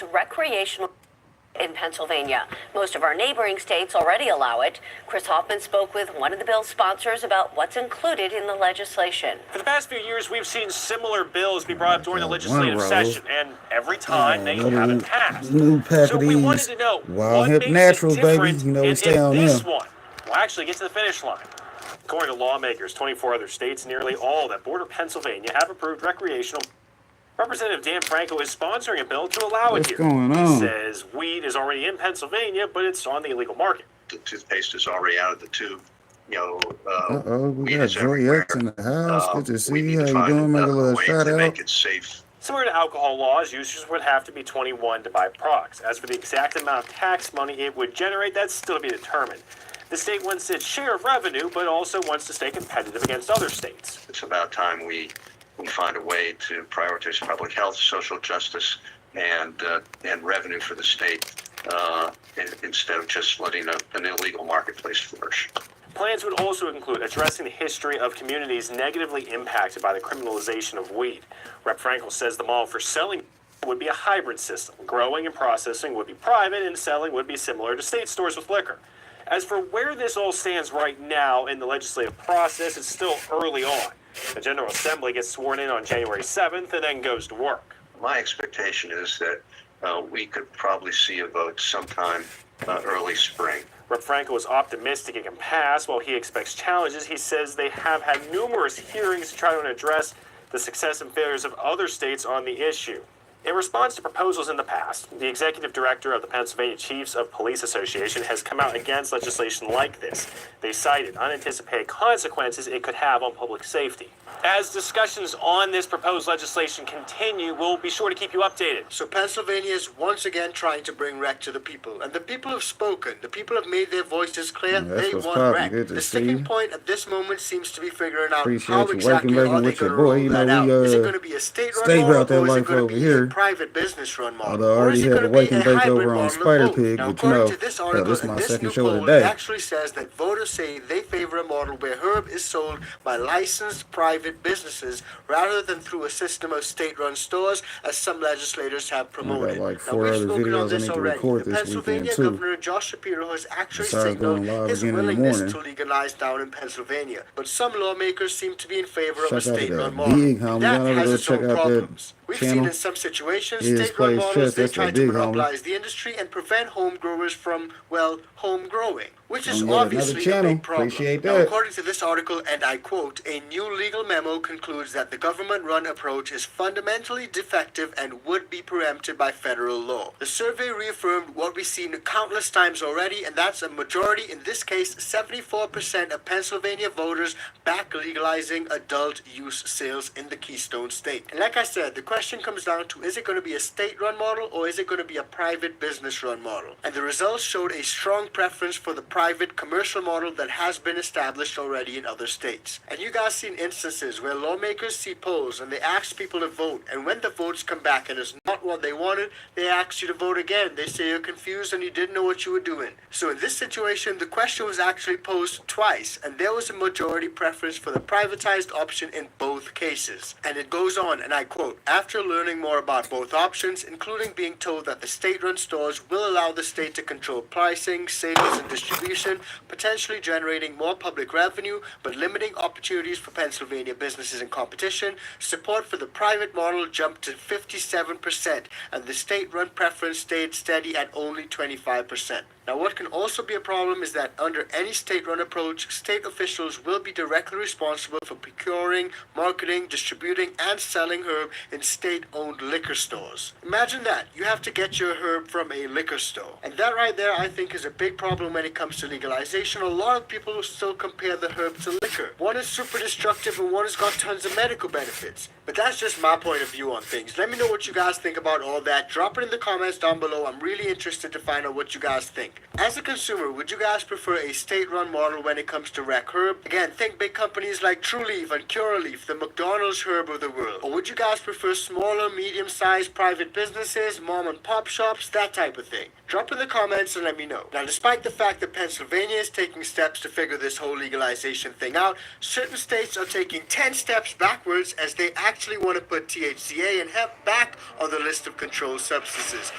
recreational in Pennsylvania. Most of our neighboring states already allow it. Chris Hoffman spoke with one of the bill's sponsors about what's included in the legislation. For the past few years, we've seen similar bills be brought up during the legislative session, and every time they haven't passed. So we wanted to know what makes naturals, it different, baby. You know, we and stay if on this them. one will actually get to the finish line. According to lawmakers, 24 other states, nearly all that border Pennsylvania, have approved recreational. Representative Dan Franco is sponsoring a bill to allow it here. He says weed is already in Pennsylvania, but it's on the illegal market. The toothpaste is already out of the tube. You know, we got Joy X in the house. Good to see you. How you doing? Make a little shout out. Make it safe. Similar to alcohol laws, users would have to be 21 to buy products. As for the exact amount of tax money it would generate, that's still to be determined. The state wants its share of revenue, but also wants to stay competitive against other states. It's about time we find a way to prioritize public health, social justice, and revenue for the state instead of just letting an illegal marketplace flourish. Plans would also include addressing the history of communities negatively impacted by the criminalization of weed. Rep. Frankel says the model for selling would be a hybrid system. Growing and processing would be private, and selling would be similar to state stores with liquor. As for where this all stands right now in the legislative process, it's still early on. The General Assembly gets sworn in on January 7th and then goes to work. My expectation is that we could probably see a vote sometime early spring. Rep. Franco is optimistic it can pass. While he expects challenges, he says they have had numerous hearings to try to address the success and failures of other states on the issue. In response to proposals in the past, the executive director of the Pennsylvania Chiefs of Police Association has come out against legislation like this. They cited unanticipated consequences it could have on public safety. As discussions on this proposed legislation continue, we'll be sure to keep you updated. So Pennsylvania is once again trying to bring rec to the people. And the people have spoken. The people have made their voices clear. They want rec. The sticking point at this moment seems to be figuring out how exactly are they going to roll that out. Is it going to be a state-run model, or is it going to be a private business-run model? I already had a wake and bake over on Spider Pig, now, but you know, this article, this is my second new show poll, today. It actually says that voters say they favor a model where herb is sold by licensed private businesses rather than through a system of state-run stores, as some legislators have promoted. I got like 4 other videos I need to record this weekend too. Governor Josh Shapiro has actually signaled his willingness to legalize down in Pennsylvania, but some lawmakers seem to be in favor of a state-run model. That has its own problems. We've seen in some situations state-run models they try to monopolize the industry and prevent home growers from, well, home growing, which is obviously a big problem. Now, according to this article, and I quote, a new legal memo concludes that the government-run approach is fundamentally defective and would be preempted by federal law. The survey reaffirmed what we've seen countless times already, and that's a majority, in this case, 74% of Pennsylvania voters back legalizing adult use sales in the Keystone State. And like I said, the question comes down to, is it going to be a state-run model or is it going to be a private business-run model? And the results showed a strong preference for the private commercial model that has been established already in other states. And you guys seen instances where lawmakers see polls and they ask people to vote, and when the votes come back and it's not what they wanted, they ask you to vote again. They say you're confused and you didn't know what you were doing. So in this situation, the question was actually posed twice, and there was a majority preference for the privatized option in both cases. And it goes on, and I quote, after learning more about both options, including being told that the state-run stores will allow the state to control pricing, sales, and distribution, potentially generating more public revenue, but limiting opportunities for Pennsylvania businesses and competition, support for the private model jumped to 57%, and the state-run preference stayed steady at only 25%. Now, what can also be a problem is that under any state-run approach, state officials will be directly responsible for procuring, marketing, distributing, and selling herb in state-owned liquor stores. Imagine that. You have to get your herb from a liquor store. And that right there, I think, is a big problem when it comes to legalization. A lot of people still compare the herb to liquor. One is super destructive and one has got tons of medical benefits. But that's just my point of view on things. Let me know what you guys think about all that. Drop it in the comments down below. I'm really interested to find out what you guys think. As a consumer, would you guys prefer a state-run model when it comes to rec herb? Again, think big companies like Trulieve and Curaleaf, the McDonald's herb of the world. Or would you guys prefer smaller, medium-sized private businesses, mom and pop shops, that type of thing? Drop in the comments and let me know. Now, despite the fact that Pennsylvania is taking steps to figure this whole legalization thing out, certain states are taking 10 steps backwards as they actually actually want to put THCA and hemp back on the list of controlled substances.